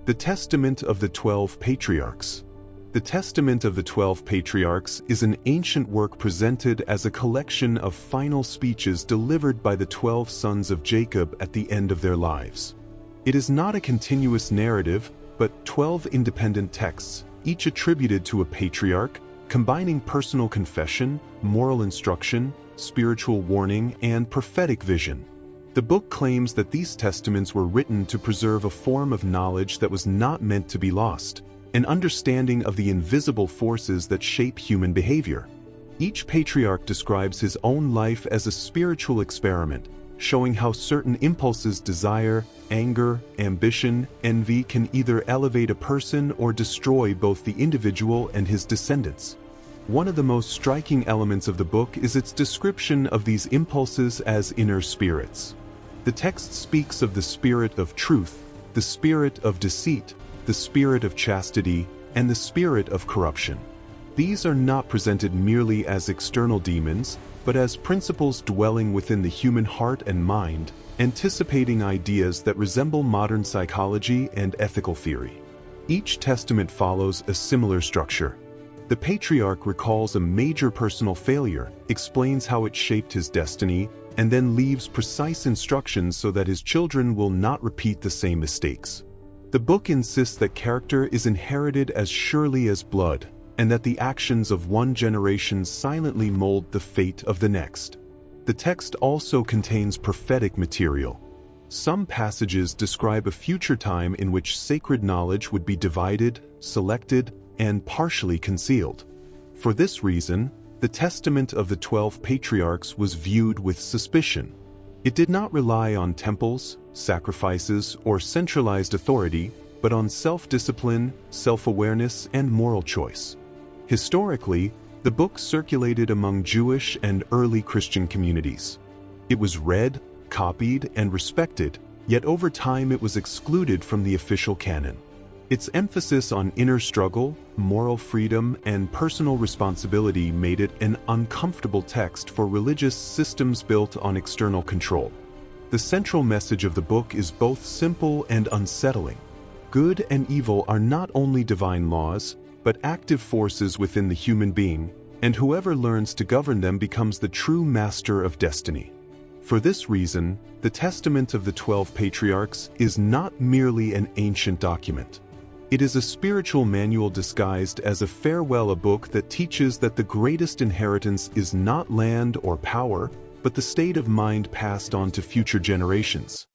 The Testament of the 12 Patriarchs. The Testament of the 12 Patriarchs is an ancient work presented as a collection of final speeches delivered by the 12 sons of Jacob at the end of their lives. It is not a continuous narrative, but 12 independent texts, each attributed to a patriarch, combining personal confession, moral instruction, spiritual warning, and prophetic vision. The book claims that these testaments were written to preserve a form of knowledge that was not meant to be lost, an understanding of the invisible forces that shape human behavior. Each patriarch describes his own life as a spiritual experiment, showing how certain impulses, desire, anger, ambition, envy can either elevate a person or destroy both the individual and his descendants. One of the most striking elements of the book is its description of these impulses as inner spirits. The text speaks of the spirit of truth, the spirit of deceit, the spirit of chastity, and the spirit of corruption. These are not presented merely as external demons, but as principles dwelling within the human heart and mind, anticipating ideas that resemble modern psychology and ethical theory. Each testament follows a similar structure. The patriarch recalls a major personal failure, explains how it shaped his destiny, and then leaves precise instructions so that his children will not repeat the same mistakes. The book insists that character is inherited as surely as blood, and that the actions of one generation silently mold the fate of the next. The text also contains prophetic material. Some passages describe a future time in which sacred knowledge would be divided, selected, and partially concealed. For this reason, the Testament of the 12 Patriarchs was viewed with suspicion. It did not rely on temples, sacrifices, or centralized authority, but on self-discipline, self-awareness, and moral choice. Historically, the book circulated among Jewish and early Christian communities. It was read, copied, and respected, yet over time it was excluded from the official canon. Its emphasis on inner struggle, moral freedom, and personal responsibility made it an uncomfortable text for religious systems built on external control. The central message of the book is both simple and unsettling. Good and evil are not only divine laws, but active forces within the human being, and whoever learns to govern them becomes the true master of destiny. For this reason, the Testament of the 12 Patriarchs is not merely an ancient document. It is a spiritual manual disguised as a farewell book that teaches that the greatest inheritance is not land or power, but the state of mind passed on to future generations.